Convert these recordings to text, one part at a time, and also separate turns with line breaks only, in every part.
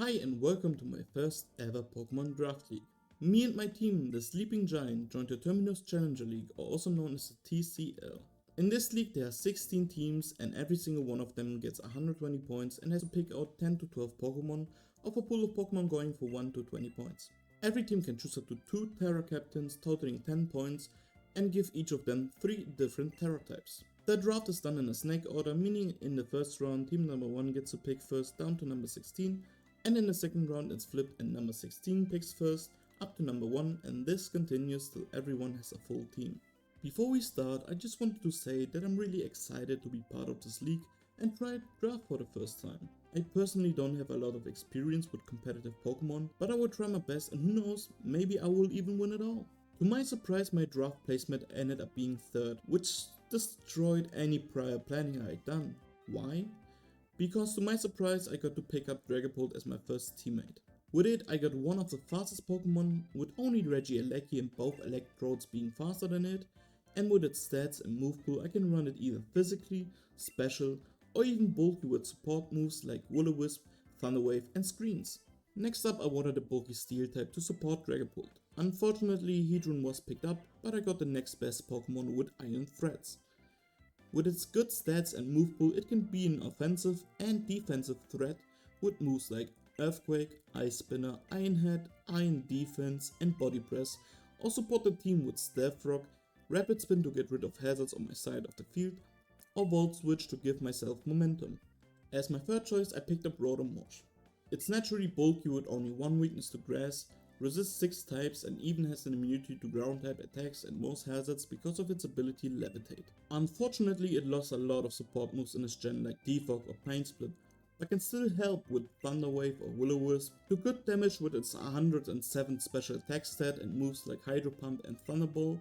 Hi and welcome to my first ever Pokemon Draft League. Me and my team, the Sleeping Giant, joined the Terminus Challenger League, or also known as the TCL. In this league there are 16 teams and every single one of them gets 120 points and has to pick out 10 to 12 Pokemon of a pool of Pokemon going for 1 to 20 points. Every team can choose up to 2 Terra Captains totaling 10 points and give each of them 3 different Terra types. The draft is done in a snake order, meaning in the first round team number 1 gets to pick first down to number 16, and in the second round it's flipped and number 16 picks first up to number 1, and this continues till everyone has a full team. Before we start, I just wanted to say that I'm really excited to be part of this league and try draft for the first time. I personally don't have a lot of experience with competitive Pokemon, but I will try my best and who knows, maybe I will even win it all. To my surprise, my draft placement ended up being third, which destroyed any prior planning I had done. Why? Because to my surprise I got to pick up Dragapult as my first teammate. With it I got one of the fastest Pokemon, with only Regieleki and both Electrodes being faster than it, and with its stats and move pool I can run it either physically, special, or even bulky with support moves like Will-O-Wisp, Thunder Wave and Screens. Next up I wanted a bulky Steel type to support Dragapult. Unfortunately Hedron was picked up, but I got the next best Pokemon with Iron Threads. With its good stats and move pool, it can be an offensive and defensive threat with moves like Earthquake, Ice Spinner, Iron Head, Iron Defense and Body Press, or support the team with Stealth Rock, Rapid Spin to get rid of hazards on my side of the field, or Volt Switch to give myself momentum. As my third choice I picked up Rotomorph. It's naturally bulky with only one weakness to grass, resists 6 types and even has an immunity to ground type attacks and most hazards because of its ability Levitate. Unfortunately it lost a lot of support moves in its gen like Defog or Plane Split, but can still help with Thunder Wave or Will-O-Wisp, do good damage with its 107 special attack stat and moves like Hydro Pump and Thunderbolt,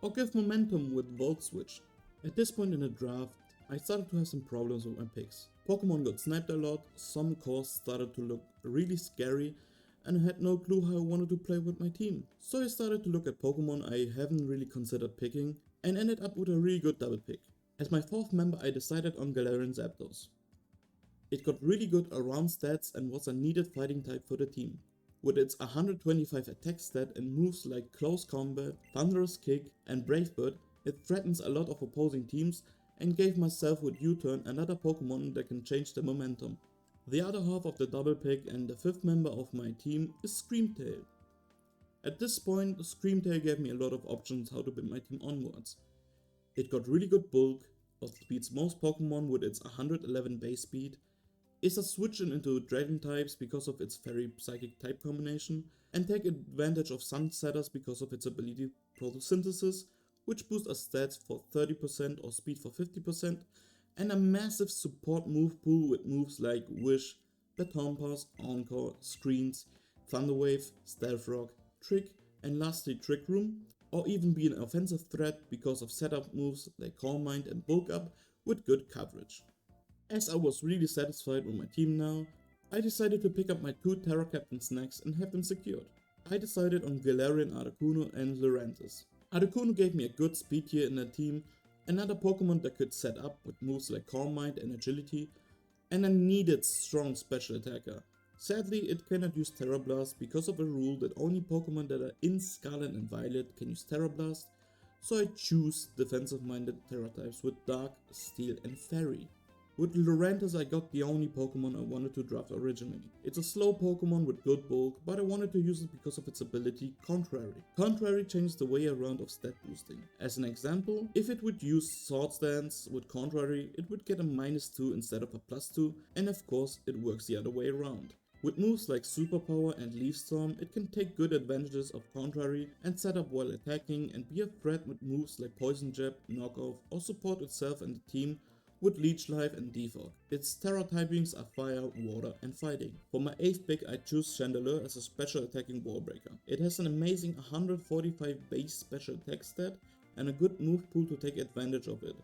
or give momentum with Volt Switch. At this point in the draft, I started to have some problems with my picks. Pokemon got sniped a lot, some cores started to look really scary, and I had no clue how I wanted to play with my team. So I started to look at Pokemon I haven't really considered picking and ended up with a really good double pick. As my fourth member I decided on Galarian Zapdos. It got really good around stats and was a needed fighting type for the team. With its 125 attack stat and moves like Close Combat, Thunderous Kick and Brave Bird, it threatens a lot of opposing teams and gave myself with U-Turn another Pokemon that can change the momentum. The other half of the double pick and the fifth member of my team is Screamtail. At this point, Screamtail gave me a lot of options how to build my team onwards. It got really good bulk, outspeeds most Pokemon with its 111 base speed, is a switch into Dragon types because of its Fairy Psychic type combination, and take advantage of Sunsetters because of its ability Photosynthesis, which boosts our stats for 30% or speed for 50%, and a massive support move pool with moves like Wish, Baton Pass, Encore, Screens, Thunder Wave, Stealth Rock, Trick, and lastly Trick Room, or even be an offensive threat because of setup moves like Calm Mind and Bulk Up with good coverage. As I was really satisfied with my team now, I decided to pick up my 2 Terra Captains next and have them secured. I decided on Galarian Articuno and Lurantis. Articuno gave me a good speed tier in the team, another Pokemon that could set up with moves like Calm Mind and Agility, and a needed strong special attacker. Sadly, it cannot use Terra Blast because of a rule that only Pokemon that are in Scarlet and Violet can use Terra Blast, so I choose defensive minded Terra types with Dark, Steel and Fairy. With Lurantis I got the only Pokemon I wanted to draft originally. It's a slow Pokemon with good bulk, but I wanted to use it because of its ability Contrary. Contrary changes the way around of stat boosting. As an example, if it would use Swords Dance with Contrary, it would get a -2 instead of a +2, and of course it works the other way around. With moves like Superpower and Leaf Storm, it can take good advantages of Contrary and set up while attacking and be a threat with moves like Poison Jab, Knock Off, or support itself and the team with Leech Life and Defog. Its Terra typings are Fire, Water and Fighting. For my 8th pick I choose Chandelure as a special attacking wall breaker. It has an amazing 145 base special attack stat and a good move pool to take advantage of it,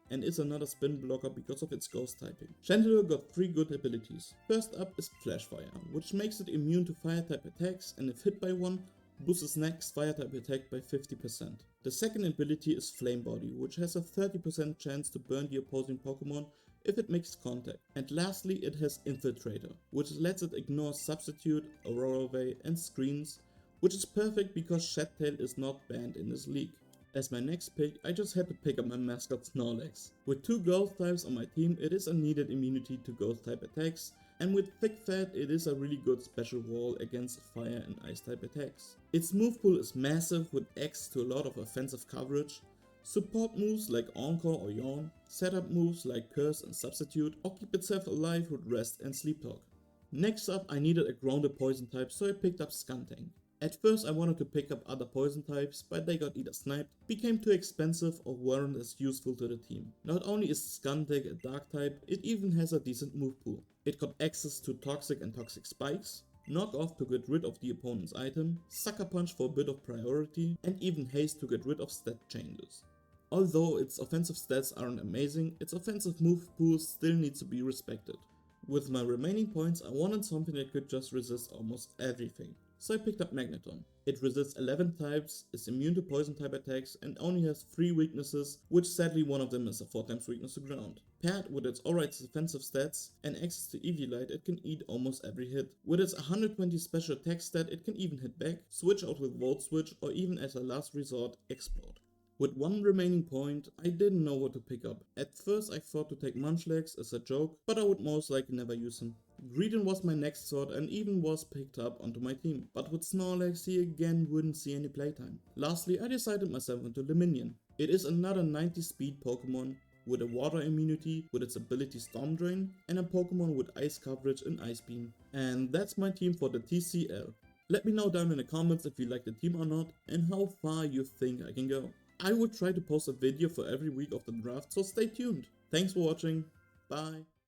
and is another spin blocker because of its ghost typing. Chandelure got 3 good abilities. First up is Flash Fire, which makes it immune to fire type attacks and if hit by one, boosts its next fire type attack by 50%. The second ability is Flame Body, which has a 30% chance to burn the opposing Pokemon if it makes contact. And lastly, it has Infiltrator, which lets it ignore Substitute, Aurora Way and Screens, which is perfect because Shed-Tail is not banned in this league. As my next pick, I just had to pick up my mascot Snorlax. With 2 Ghost types on my team, it is a needed immunity to Ghost type attacks, and with Thick Fat, it is a really good special wall against fire and ice type attacks. Its move pool is massive with X to a lot of offensive coverage, support moves like Encore or Yawn, setup moves like Curse and Substitute, or keep itself alive with Rest and Sleep Talk. Next up, I needed a grounded poison type, so I picked up Skuntank. At first I wanted to pick up other poison types, but they got either sniped, became too expensive or weren't as useful to the team. Not only is Skuntank a dark type, it even has a decent move pool. It got access to Toxic and Toxic Spikes, Knock Off to get rid of the opponent's item, Sucker Punch for a bit of priority, and even Haste to get rid of stat changes. Although its offensive stats aren't amazing, its offensive move pool still needs to be respected. With my remaining points, I wanted something that could just resist almost everything. So I picked up Magneton. It resists 11 types, is immune to poison type attacks and only has 3 weaknesses, which sadly one of them is a 4x weakness to ground. Paired with its alright defensive stats and access to Eviolite, it can eat almost every hit. With its 120 special attack stat, it can even hit back, switch out with Volt Switch or even as a last resort, Explode. With 1 remaining point, I didn't know what to pick up. At first I thought to take Munchlax as a joke, but I would most likely never use him. Greedent was my next thought and even was picked up onto my team, but with Snorlax he again wouldn't see any playtime. Lastly, I decided myself into Luminion. It is another 90 speed Pokemon with a water immunity with its ability Storm Drain and a Pokemon with ice coverage and Ice Beam. And that's my team for the TCL. Let me know down in the comments if you like the team or not and how far you think I can go. I will try to post a video for every week of the draft, so stay tuned. Thanks for watching, bye.